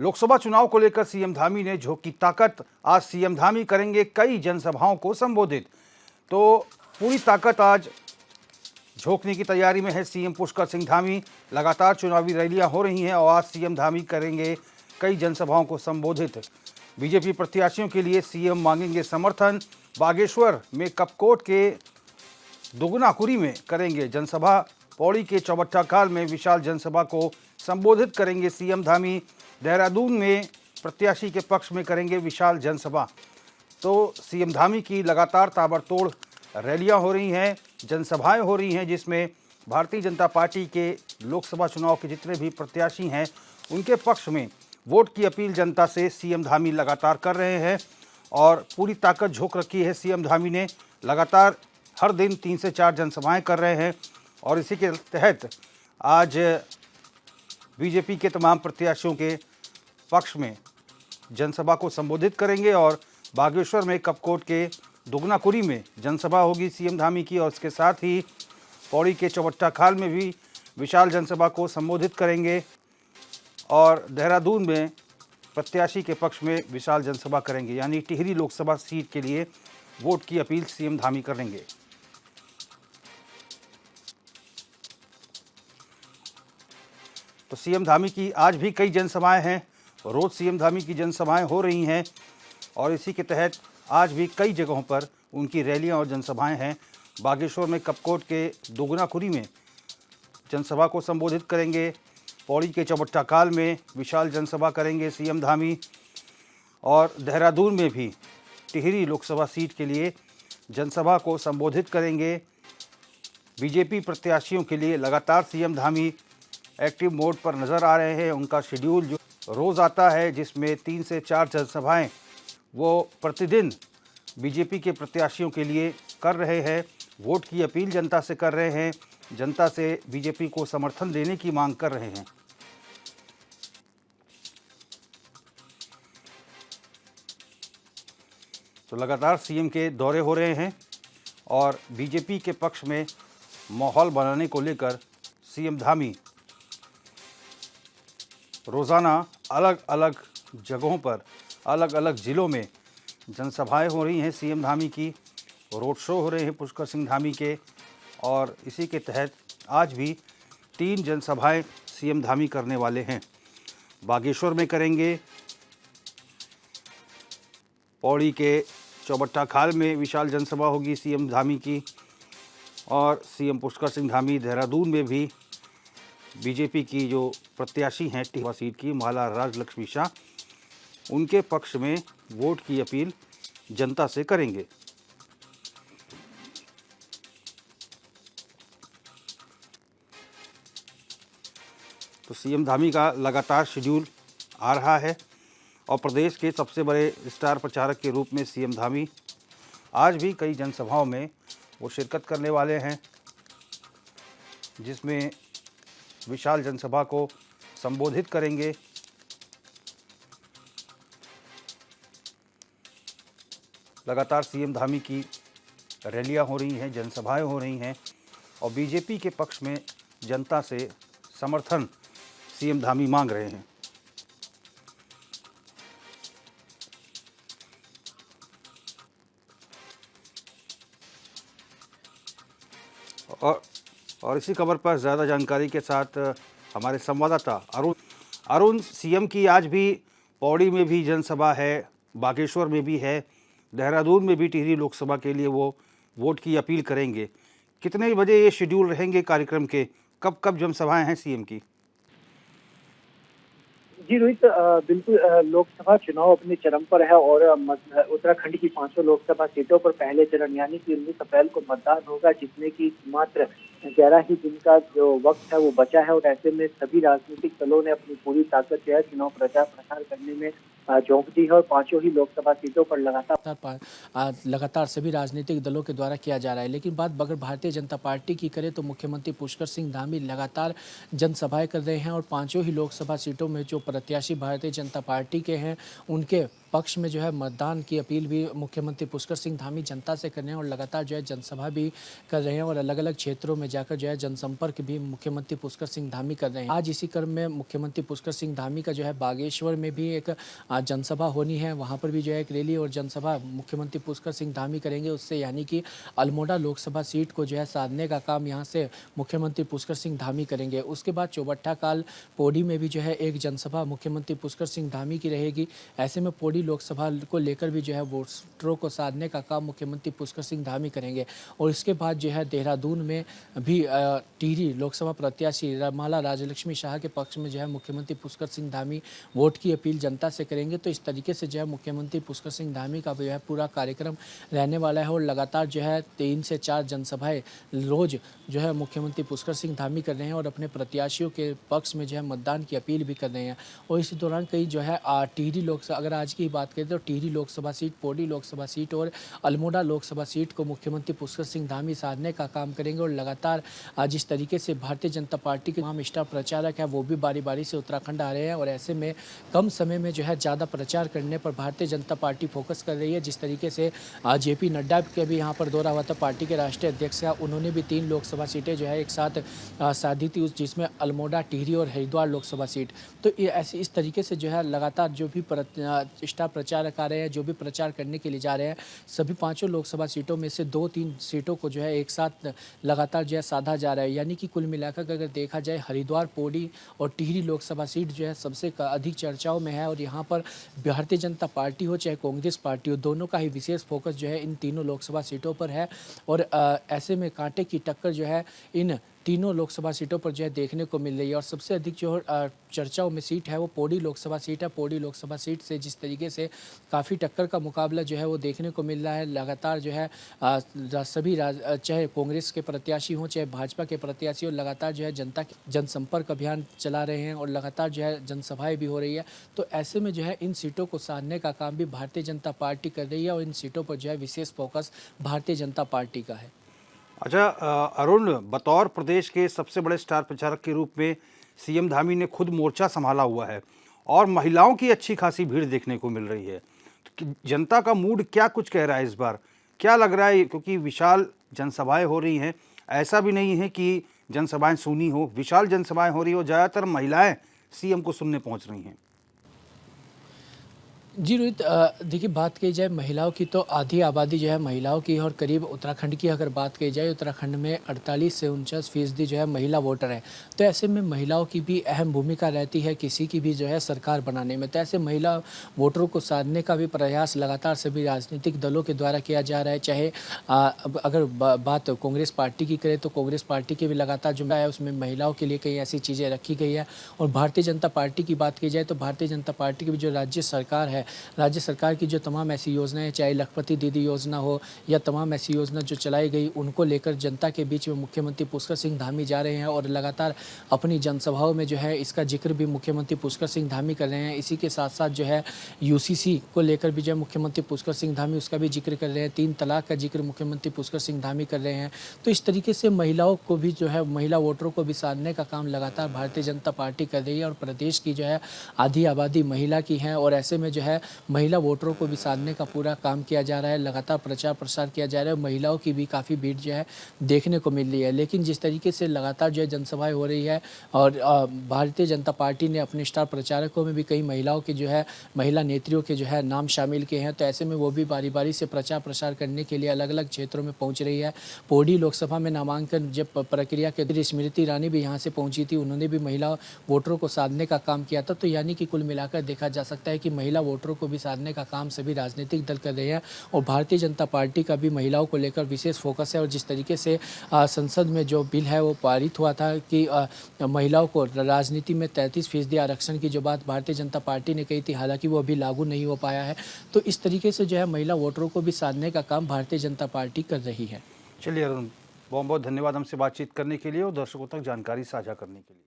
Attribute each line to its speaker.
Speaker 1: लोकसभा चुनाव को लेकर सीएम धामी ने झोंकी ताकत। आज सीएम धामी करेंगे कई जनसभाओं को संबोधित। तो पूरी ताकत आज झोंकने की तैयारी में है सीएम पुष्कर सिंह धामी। लगातार चुनावी रैलियां हो रही हैं और आज सीएम धामी करेंगे कई जनसभाओं को संबोधित। बीजेपी प्रत्याशियों के लिए सीएम मांगेंगे समर्थन। बागेश्वर में कपकोट के दुगनाकुरी में करेंगे जनसभा। पौड़ी के चौबट्टा खाल में विशाल जनसभा को संबोधित करेंगे सीएम धामी। देहरादून में प्रत्याशी के पक्ष में करेंगे विशाल जनसभा। तो सीएम धामी की लगातार ताबड़तोड़ रैलियां हो रही हैं, जनसभाएं हो रही हैं, जिसमें भारतीय जनता पार्टी के लोकसभा चुनाव के जितने भी प्रत्याशी हैं उनके पक्ष में वोट की अपील जनता से सीएम धामी लगातार कर रहे हैं। और पूरी ताकत झोंक रखी है सीएम धामी ने। लगातार हर दिन 3 से 4 जनसभाएं कर रहे हैं और इसी के तहत आज बीजेपी के तमाम प्रत्याशियों के पक्ष में जनसभा को संबोधित करेंगे। और बागेश्वर में कपकोट के दुगनाकुरी में जनसभा होगी सीएम धामी की और इसके साथ ही पौड़ी के चौबट्टा खाल में भी विशाल जनसभा को संबोधित करेंगे और देहरादून में प्रत्याशी के पक्ष में विशाल जनसभा करेंगे। यानी टिहरी लोकसभा सीट के लिए वोट की अपील सीएम धामी करेंगे। तो सीएम धामी की आज भी कई जनसभाएं हैं। रोज सीएम धामी की जनसभाएं हो रही हैं और इसी के तहत आज भी कई जगहों पर उनकी रैलियां और जनसभाएं हैं। बागेश्वर में कपकोट के दुगनाकुरी में जनसभा को संबोधित करेंगे। पौड़ी के चौबट्टा खाल में विशाल जनसभा करेंगे सीएम धामी और देहरादून में भी टिहरी लोकसभा सीट के लिए जनसभा को संबोधित करेंगे। बीजेपी प्रत्याशियों के लिए लगातार सीएम धामी एक्टिव मोड पर नज़र आ रहे हैं। उनका शेड्यूल जो रोज़ आता है जिसमें 3 से 4 जनसभाएं वो प्रतिदिन बीजेपी के प्रत्याशियों के लिए कर रहे हैं। वोट की अपील जनता से कर रहे हैं, जनता से बीजेपी को समर्थन देने की मांग कर रहे हैं। तो लगातार सीएम के दौरे हो रहे हैं और बीजेपी के पक्ष में माहौल बनाने को लेकर सीएम धामी रोज़ाना अलग अलग जगहों पर अलग अलग ज़िलों में जनसभाएं हो रही हैं सीएम धामी की। रोड शो हो रहे हैं पुष्कर सिंह धामी के और इसी के तहत आज भी 3 जनसभाएं सीएम धामी करने वाले हैं। बागेश्वर में करेंगे, पौड़ी के चौबट्टा खाल में विशाल जनसभा होगी सीएम धामी की और सीएम पुष्कर सिंह धामी देहरादून में भी बीजेपी की जो प्रत्याशी हैं टिहरी सीट की माला राजलक्ष्मी शाह, उनके पक्ष में वोट की अपील जनता से करेंगे। तो सीएम धामी का लगातार शेड्यूल आ रहा है और प्रदेश के सबसे बड़े स्टार प्रचारक के रूप में सीएम धामी आज भी कई जनसभाओं में वो शिरकत करने वाले हैं, जिसमें विशाल जनसभा को संबोधित करेंगे। लगातार सीएम धामी की रैलियां हो रही हैं, जनसभाएं हो रही हैं और बीजेपी के पक्ष में जनता से समर्थन सीएम धामी मांग रहे हैं। और इसी खबर पर ज़्यादा जानकारी के साथ हमारे संवाददाता अरुण, सीएम की आज भी पौड़ी में भी जनसभा है, बागेश्वर में भी है, देहरादून में भी टिहरी लोकसभा के लिए वो वोट की अपील करेंगे। कितने बजे ये शेड्यूल रहेंगे कार्यक्रम के? कब कब जनसभाएं हैं सीएम की?
Speaker 2: जी रोहित, बिल्कुल लोकसभा चुनाव अपने चरम पर है और उत्तराखंड की 500 लोकसभा सीटों पर पहले चरण यानी कि 19 अप्रैल को मतदान होगा, जिसमें कि मात्र 11 ही दिन का जो वक्त है वो बचा है। और ऐसे में सभी राजनीतिक दलों ने अपनी पूरी ताकत जो है चुनाव प्रचार प्रसार करने में झोंक दी है और 5 ही लोकसभा सीटों पर
Speaker 3: लगातार सभी राजनीतिक दलों के द्वारा किया जा रहा है। लेकिन बात अगर भारतीय जनता पार्टी की करें तो मुख्यमंत्री पुष्कर सिंह धामी लगातार जनसभाएं कर रहे हैं और 5 ही लोकसभा सीटों में जो प्रत्याशी भारतीय जनता पार्टी के हैं उनके पक्ष में जो है मतदान की अपील भी मुख्यमंत्री पुष्कर सिंह धामी जनता से कर रहे हैं और लगातार जो है जनसभा भी कर रहे हैं और अलग अलग क्षेत्रों में जाकर जो है जनसंपर्क भी मुख्यमंत्री पुष्कर सिंह धामी कर रहे हैं। आज इसी क्रम में मुख्यमंत्री पुष्कर सिंह धामी का जो है बागेश्वर में भी एक जनसभा होनी है, वहाँ पर भी जो है एक रैली और जनसभा मुख्यमंत्री पुष्कर सिंह धामी करेंगे। उससे यानी कि अल्मोड़ा लोकसभा सीट को जो है साधने का काम यहाँ से मुख्यमंत्री पुष्कर सिंह धामी करेंगे। उसके बाद चौबट्टा काल पौड़ी में भी जो है एक जनसभा मुख्यमंत्री पुष्कर सिंह धामी की रहेगी। ऐसे में पौड़ी लोकसभा को लेकर भी जो है वोटरों को साधने का काम मुख्यमंत्री पुष्कर सिंह धामी करेंगे। और इसके बाद जो है देहरादून में भी टिहरी लोकसभा प्रत्याशी माला राजलक्ष्मी शाह के पक्ष में जो है मुख्यमंत्री पुष्कर सिंह धामी वोट की अपील जनता से करेंगे। तो इस तरीके से जो है मुख्यमंत्री पुष्कर सिंह धामी का जो है पूरा कार्यक्रम रहने वाला है और लगातार जो है 3 से 4 जनसभाएं रोज जो है मुख्यमंत्री पुष्कर सिंह धामी कर रहे हैं और अपने प्रत्याशियों के पक्ष में जो है मतदान की अपील भी कर रहे हैं। और इसी दौरान कई जो है टिहरी लोकसभा, अगर आज की बात करें तो टिहरी लोकसभा सीट, पौड़ी लोकसभा सीट और अल्मोड़ा लोकसभा सीट को मुख्यमंत्री पुष्कर सिंह धामी साधने का काम करेंगे। और लगातार जिस तरीके से भारतीय जनता पार्टी के तमाम स्टार प्रचारक है वो भी बारी बारी से उत्तराखंड आ रहे हैं और ऐसे में कम समय में जो है ज़्यादा प्रचार करने पर भारतीय जनता पार्टी फोकस कर रही है। जिस तरीके से जेपी नड्डा के भी यहाँ पर दौरा हुआ था, पार्टी के राष्ट्रीय अध्यक्ष है, उन्होंने भी 3 लोकसभा सीटें जो है एक साथ साधी थी, जिसमें अल्मोड़ा, टिहरी और हरिद्वार लोकसभा सीट। तो ये ऐसे इस तरीके से जो है लगातार जो भी स्टार प्रचारक आ रहे हैं, जो भी प्रचार करने के लिए जा रहे हैं, सभी 5 लोकसभा सीटों में से 2-3 सीटों को जो है एक साथ लगातार जो है साधा जा रहा है। यानी कि कुल मिलाकर अगर देखा जाए हरिद्वार, पौड़ी और टिहरी लोकसभा सीट जो है सबसे अधिक चर्चाओं में है और यहाँ पर भारतीय जनता पार्टी हो चाहे कांग्रेस पार्टी हो, दोनों का ही विशेष फोकस जो है इन तीनों लोकसभा सीटों पर है। और ऐसे में कांटे की टक्कर जो है इन तीनों लोकसभा सीटों पर जो है देखने को मिल रही है। और सबसे अधिक जो चर्चाओं में सीट है वो पौड़ी लोकसभा सीट है। पौड़ी लोकसभा सीट से जिस तरीके से काफ़ी टक्कर का मुकाबला जो है वो देखने को मिल रहा है। लगातार जो है सभी चाहे कांग्रेस के प्रत्याशी हों चाहे भाजपा के प्रत्याशी हो, लगातार जो है जनता जनसंपर्क अभियान चला रहे हैं और लगातार जो है जनसभाएं भी हो रही है। तो ऐसे में जो है इन सीटों को साधने का काम भी भारतीय जनता पार्टी कर रही है और इन सीटों पर जो है विशेष फोकस भारतीय जनता पार्टी का है।
Speaker 1: अच्छा अरुण, बतौर प्रदेश के सबसे बड़े स्टार प्रचारक के रूप में सीएम धामी ने खुद मोर्चा संभाला हुआ है और महिलाओं की अच्छी खासी भीड़ देखने को मिल रही है। तो जनता का मूड क्या कुछ कह रहा है इस बार, क्या लग रहा है? क्योंकि विशाल जनसभाएं हो रही हैं, ऐसा भी नहीं है कि जनसभाएं सूनी हो, विशाल जनसभाएं हो रही हो, ज़्यादातर महिलाएं सीएम को सुनने पहुंच रही हैं।
Speaker 3: जी रोहित, देखिए बात की जाए महिलाओं की तो आधी आबादी जो है महिलाओं की और करीब उत्तराखंड की अगर बात की जाए उत्तराखंड में 48 से 49% जो है महिला वोटर है। तो ऐसे में महिलाओं की भी अहम भूमिका रहती है किसी की भी जो है सरकार बनाने में। तो ऐसे महिला वोटरों को साधने का भी प्रयास लगातार सभी राजनीतिक दलों के द्वारा किया जा रहा है। चाहे अगर बात कांग्रेस पार्टी की करें तो कांग्रेस पार्टी की भी लगातार जो है उसमें महिलाओं के लिए कई ऐसी चीज़ें रखी गई है। और भारतीय जनता पार्टी की बात की जाए तो भारतीय जनता पार्टी की भी जो राज्य सरकार है, राज्य सरकार की जो तमाम ऐसी योजनाएं, चाहे लखपति दीदी योजना हो या तमाम ऐसी योजना जो चलाई गई, उनको लेकर जनता के बीच में मुख्यमंत्री पुष्कर सिंह धामी जा रहे हैं और लगातार अपनी जनसभाओं में जो है इसका जिक्र भी मुख्यमंत्री पुष्कर सिंह धामी कर रहे हैं। इसी के साथ साथ जो है यूसीसी को लेकर भी जो है मुख्यमंत्री पुष्कर सिंह धामी उसका भी जिक्र कर रहे हैं। 3 तलाक का जिक्र मुख्यमंत्री पुष्कर सिंह धामी कर रहे हैं। तो इस तरीके से महिलाओं को भी जो है महिला वोटरों को भी साधने का काम लगातार भारतीय जनता पार्टी कर रही है और प्रदेश की जो है आधी आबादी महिला की है और ऐसे में जो है महिला वोटरों को भी साधने का पूरा काम किया जा रहा है। लगातार प्रचार प्रसार किया जा रहा है। महिलाओं की भी काफ़ी भीड़ जो है देखने को मिल रही है। लेकिन जिस तरीके से लगातार जो है जनसभाएं हो रही है और भारतीय जनता पार्टी ने अपने स्टार प्रचारकों में भी कई महिलाओं के जो है महिला नेत्रियों के जो है नाम शामिल किए हैं। तो ऐसे में वो भी बारी बारी से प्रचार प्रसार करने के लिए अलग अलग क्षेत्रों में पहुँच रही है। पौड़ी लोकसभा में नामांकन जब प्रक्रिया के स्मृति ईरानी भी यहाँ से पहुँची थी, उन्होंने भी महिला वोटरों को साधने का काम किया था। तो यानी कि कुल मिलाकर देखा जा सकता है कि महिला वोटरों को भी साधने का काम सभी राजनीतिक दल कर रहे हैं और भारतीय जनता पार्टी का भी महिलाओं को लेकर विशेष फोकस है। और जिस तरीके से संसद में जो बिल है वो पारित हुआ था कि महिलाओं को राजनीति में 33% आरक्षण की जो बात भारतीय जनता पार्टी ने कही थी, हालांकि वो अभी लागू नहीं हो पाया है। तो इस तरीके से जो है महिला वोटरों को भी साधने का काम भारतीय जनता पार्टी कर रही है।
Speaker 1: चलिए अरुण, बहुत बहुत धन्यवाद हमसे बातचीत करने के लिए और दर्शकों तक जानकारी साझा करने के लिए।